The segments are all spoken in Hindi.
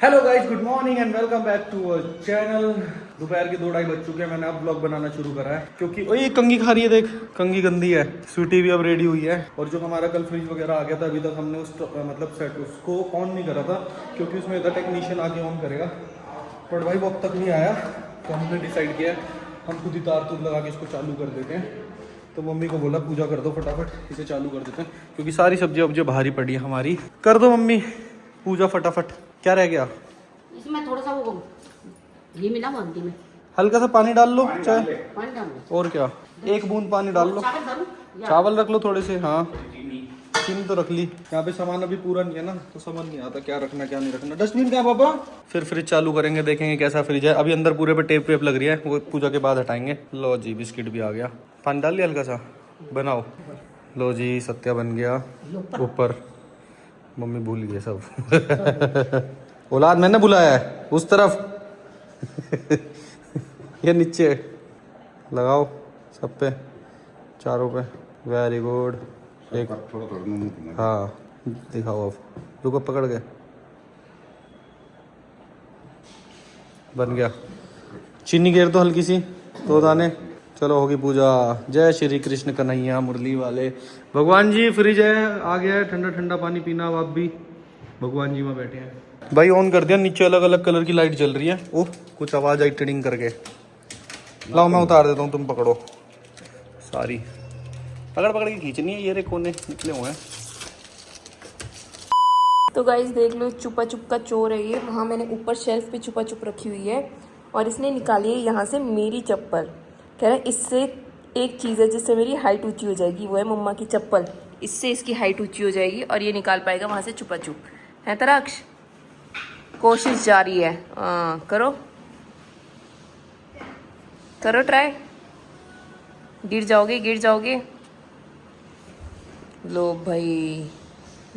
Hello guys, good morning and welcome back to our channel. दोपहर के 2-2:30 बज चुके हैं। मैंने अब ब्लॉग बनाना शुरू करा है क्योंकि ओए कंगी खा रही है, देख कंगी गंदी है। स्वीटी भी अब रेडी हुई है और जो हमारा कल फ्रिज वगैरह आ गया था अभी तक हमने मतलब सेट उसको ऑन नहीं करा था क्योंकि उसमें इधर टेक्नीशियन आके ऑन करेगा, बट भाई वो अब तक नहीं आया। तो हमने डिसाइड किया हम खुद ही तार तूर लगा के इसको चालू कर देते हैं। तो मम्मी को बोला पूजा कर दो फटाफट, इसे चालू कर देते हैं क्योंकि सारी सब्जियां अब जो भारी पड़ी है हमारी। कर दो मम्मी पूजा फटाफट। क्या रह गया इसमें? थोड़ा सा वो घी मिला हल्दी में, हल्का सा पानी डाल लो, चाय पानी डाल दो। और क्या, एक बूंद पानी डाल लो। चावल डालूं? चावल रख लो थोड़े से। हाँ चीनी तो रख ली। यहाँ पे सामान अभी पूरा नहीं है ना, तो समझ नहीं आता क्या रखना क्या नहीं रखना। डस्टबिन क्या पापा? फिर फ्रिज चालू करेंगे, देखेंगे कैसा फ्रिज है। अभी अंदर पूरे पे टेप वेप लग रही है, वो पूजा के बाद हटाएंगे। लो जी बिस्किट भी आ गया। पानी डाल लिया हल्का सा, बनाओ। लो जी सत्या बन गया ऊपर। मम्मी भूल गई सब। औलाद मैंने बुलाया है उस तरफ। ये नीचे लगाओ सब पे, चारों पे। Very good. एक हाँ दिखाओ, अब रुको पकड़ के। बन गया। चीनी घेर दो हल्की सी, 2 दाने। चलो होगी पूजा। जय श्री कृष्ण कन्हैया मुरली वाले। भगवान जी फ्रिज है, आ गया है ठंडा ठंडा पानी पीना। अब आप भी भगवान जी में बैठे हैं भाई। ऑन कर दिया, नीचे अलग अलग कलर की लाइट जल रही है। ओह कुछ आवाज आई टिडिंग करके। लाओ मैं उतार देता हूँ, तुम पकड़ो। सारी पकड़ पकड़ के खींचनी है, ये रे कोने निकले हुए हैं। तो गाइस देख लो, छुपा छुप का चोर है ये। वहाँ मैंने ऊपर शेल्फ पे छुपा छुप रखी हुई है और इसने निकाली है यहाँ से मेरी चप्पल। कह रहा है इससे एक चीज़ है जिससे मेरी हाइट ऊंची हो जाएगी, वो है मम्मा की चप्पल। इससे इसकी हाइट ऊंची हो जाएगी और ये निकाल पाएगा वहाँ से छुपा छुप। है तराक्ष? कोशिश जारी है। करो करो ट्राई। गिर जाओगे गिर जाओगे। लो भाई,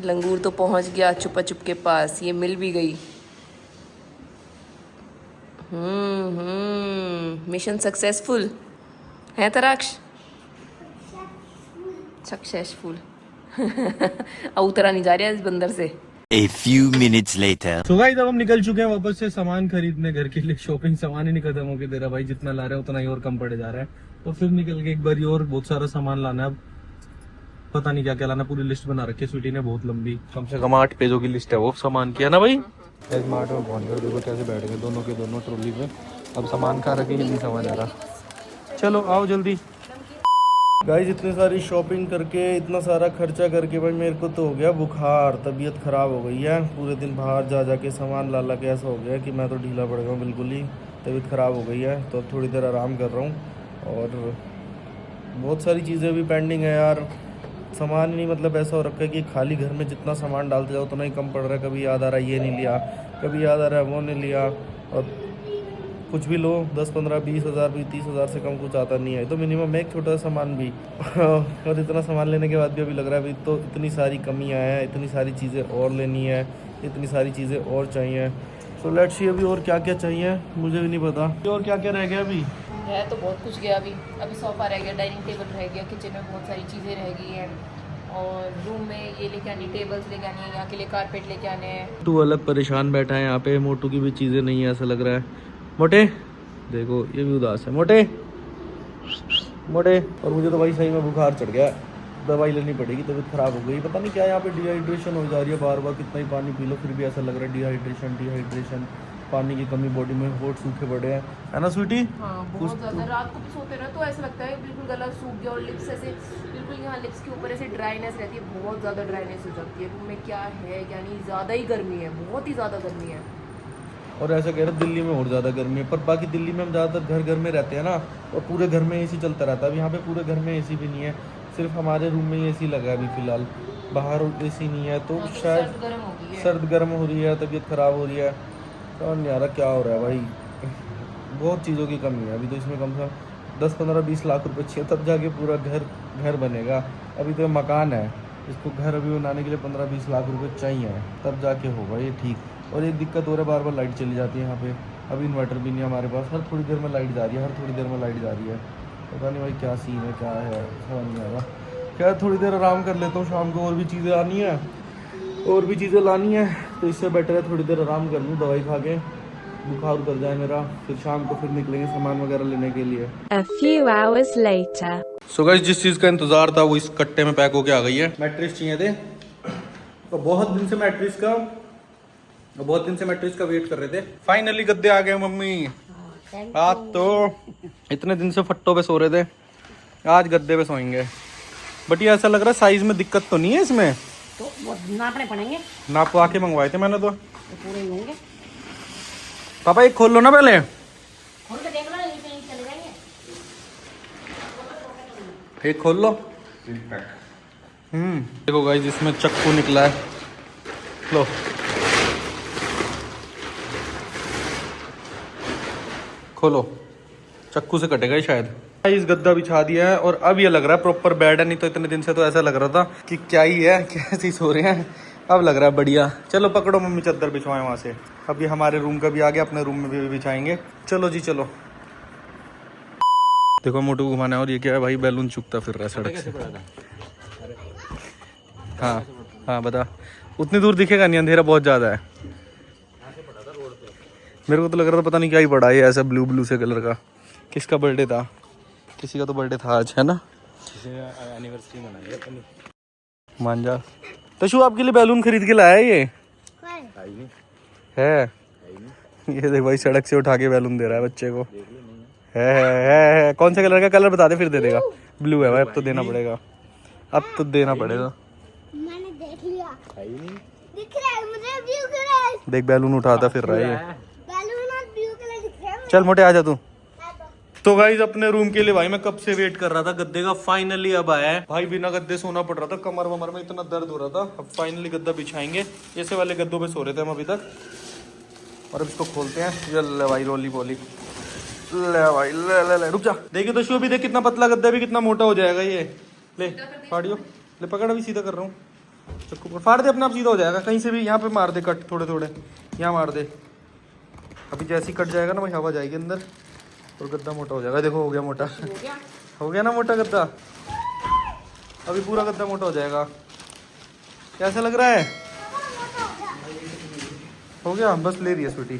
लंगूर तो पहुंच गया छुपा छुप के पास। ये मिल भी गई। मिशन सक्सेसफुल है तराक्ष? सक्सेसफुल। अब उतरा नहीं जा रहा इस बंदर से। A few minutes later. तो भाई जब हम निकल चुके हैं वापस से सामान खरीदने घर के लिए। शॉपिंग सामान ही नहीं खत्म होके दे रहा भाई, जितना ला रहे हैं उतना ही और कम पड़े जा रहा है। तो फिर निकल के एक बार और बहुत सारा सामान लाना है। अब पता नहीं क्या क्या लाना, पूरी लिस्ट बना रखी है स्वीटी ने, बहुत लंबी, कम से कम 8 पेजों की लिस्ट है वो सामान की, है ना भाई? स्मार्ट में पहुंच गए, देखो कैसे बैठ गए दोनों के दोनों ट्रॉली पे। अब सामान कहाँ रखे नहीं समझ आ रहा। चलो आओ जल्दी। गाइस इतनी सारी शॉपिंग करके, इतना सारा खर्चा करके भाई मेरे को तो हो गया बुखार, तबीयत ख़राब हो गई है। पूरे दिन बाहर जा जा के सामान ला ला के ऐसा हो गया कि मैं तो ढीला पड़ गया हूँ बिल्कुल ही। तबीयत ख़राब हो गई है तो अब थोड़ी देर आराम कर रहा हूँ। और बहुत सारी चीज़ें भी पेंडिंग है यार। सामान ही नहीं, मतलब ऐसा हो रखा है कि खाली घर में जितना सामान डालते जाओ उतना ही कम पड़ रहा है। कभी याद आ रहा है ये नहीं लिया, कभी याद आ रहा है वो नहीं लिया। और कुछ भी लो 10, 15, 20 हज़ार भी, 30 हज़ार से कम कुछ आता नहीं है। तो मिनिमम एक छोटा सा सामान भी। और इतना सामान लेने के बाद भी अभी लग रहा है अभी तो इतनी सारी कमियां हैं, इतनी सारी चीज़ें और लेनी है, इतनी सारी चीज़ें और चाहिए। सो लेट्स सी अभी और क्या क्या चाहिए मुझे भी नहीं पता। और क्या क्या रह गया अभी? है तो बहुत कुछ गया अभी। अभी सोफ़ा रह गया, डाइनिंग टेबल रह गया, किचन में बहुत सारी चीज़ें रह गई हैं और रूम में ये लेके आनी, टेबल्स लेके आनी है, यहाँ के लिए कारपेट लेके आने हैं। मोटू अलग परेशान बैठा है यहाँ पे। मोटू की भी चीज़ें नहीं है ऐसा लग रहा है। मोटे देखो ये भी उदास है। मोटे मोटे। और मुझे तो भाई सही में बुखार चढ़ गया, दवाई लेनी पड़ेगी, तबीयत ख़राब हो गई। पता नहीं क्या यहाँ पे डिहाइड्रेशन हो जा रही है बार बार। कितना ही पानी पी लो फिर भी ऐसा लग रहा है डिहाइड्रेशन। पानी की कमी बॉडी में, होठ सूखे पड़े हैं, है ना स्वीटी? हाँ बहुत ज़्यादा। रात को भी सोते रहो तो ऐसा लगता है बिल्कुल गला सूख गया और लिप्स ऐसे बिल्कुल, यहाँ लिप्स के ऊपर ऐसे ड्राइनेस रहती है, बहुत ज़्यादा ड्राइनेस हो जाती है। रूम में क्या है क्या नहीं, ज़्यादा ही गर्मी है, बहुत ही ज़्यादा गर्मी है। और ऐसा कह रहे दिल्ली में और ज़्यादा गर्मी है, पर बाकी दिल्ली में हम ज़्यादातर घर में रहते हैं ना, और पूरे घर में एसी चलता रहता है। अब यहाँ पे पूरे घर में एसी भी नहीं है, सिर्फ हमारे रूम में ही एसी लगा है अभी फ़िलहाल, बाहर एसी नहीं है। तो शायद सर्द गर्म हो रही है, तबीयत ख़राब हो रही है। समझ नहीं आ रहा क्या हो रहा है भाई। बहुत चीज़ों की कमी है अभी तो। इसमें कम से कम 10, 15, 20 लाख रुपए चाहिए तब जाके पूरा घर बनेगा। अभी तो मकान है, इसको घर अभी बनाने के लिए 15-20 लाख रुपए चाहिए, तब जाके होगा ये ठीक। और एक दिक्कत हो रहा है, बार बार लाइट चली जाती है यहाँ पे। अभी इन्वर्टर भी नहीं है हमारे पास, हर थोड़ी देर में लाइट जा रही है, पता नहीं भाई क्या सीन है क्या है, समझ नहीं आ रहा। क्या थोड़ी देर आराम कर लेता हूँ, शाम को और भी चीज़ें आनी है, और भी चीज़ें लानी है। तो इससे बेटर है थोड़ी देर आराम कर लूँ, दवाई खा के बुखार उतर जाए मेरा, फिर शाम को फिर निकलेंगे सामान वगैरह लेने के लिए। A few hours later. So guys, जिस चीज़ का इंतजार था वो इस कट्टे में पैक होके आ गई है। मैट्रेस चाहिए थे तो बहुत दिन से मैट्रेस का वेट कर रहे थे। फाइनली गद्दे आ गए मम्मी। आज तो इतने दिन से फट्टों पे सो रहे थे, आज गद्दे पे सोएंगे। बट ये ऐसा लग रहा है साइज में दिक्कत तो नहीं है इसमें? तो वो नापने पड़ेंगे, नापवा के मंगवाए थे मैंने तो पूरे ही होंगे। पापा एक खोल लो ना पहले, खोल के देख लो, यहीं पे चले जाएंगे। एक खोल लो। देखो गाइस, इसमें चक्कू निकला है, लो। खोलो, चक्कू से कटेगा ही शायद। इस गद्दा बिछा दिया है और अब ये लग रहा है प्रॉपर बेड है, नहीं तो इतने दिन से तो ऐसा लग रहा था कि क्या ही है, कैसे ही सो रहे हैं। अब लग रहा है बढ़िया। चलो पकड़ो मम्मी, चादर बिछवाएं वहां से। अब ये हमारे रूम का भी आ गया, अपने रूम में भी बिछाएंगे। चलो जी चलो। देखो मोटू को घुमाना है। और ये क्या है भाई, बैलून चुकता फिर रहा है सड़क से। हाँ हाँ बता, उतनी दूर दिखेगा नहीं, अंधेरा बहुत ज्यादा है। मेरे को तो लग रहा था पता नहीं क्या ही पड़ा है ऐसा ब्लू ब्लू से कलर का। किसका बर्थडे था? किसी का तो बर्थडे था आज, है ना? एनिवर्सरी मनाई अपनी। मान जा। तशु आपके लिए बैलून खरीद के लाया है ये है। ये देख भाई, सड़क से उठा के बैलून दे रहा है बच्चे को। है। कौन से कलर का? कलर बता दे फिर दे देगा। ब्लू है भाई, अब तो देना पड़ेगा, अब तो देना पड़ेगा। मैंने देख लिया, दिख रहा है मुझे ब्लू कलर। देख बैलून उठाता फिर रहा है ये। बैलून और ब्लू कलर दिख रहा है। चल मोटे आ जा तू। तो गाइस, अपने रूम के लिए भाई मैं कब से वेट कर रहा था गद्दे का, फाइनली अब आया है भाई। बिना गद्दे सोना पड़ रहा था, कमर वमर में इतना दर्द हो रहा था। अब फाइनली गद्दा बिछाएंगे। ऐसे वाले गद्दों पे सो रहे थे हम अभी तक, और अब इसको खोलते हैं। ले भाई रोली बोली, ले भाई ले रुक जा। देखिए तो शो भी देख, कितना पतला गद्दा भी कितना मोटा हो जाएगा ये। ले फाड़ियो, ले पकड़, अभी सीधा कर रहा हूँ। चक्कू पर फाड़ दे, अपने आप सीधा हो जाएगा। कहीं से भी यहाँ पे मार दे कट, थोड़े थोड़े यहाँ मार दे। अभी जैसे ही कट जाएगा ना भाई, हवा जाएगी अंदर और गद्दा मोटा हो जाएगा। देखो हो गया मोटा, हो गया ना मोटा गद्दा। अभी पूरा गद्दा मोटा हो जाएगा। कैसा लग रहा है? हो गया, बस ले रही है स्वीटी।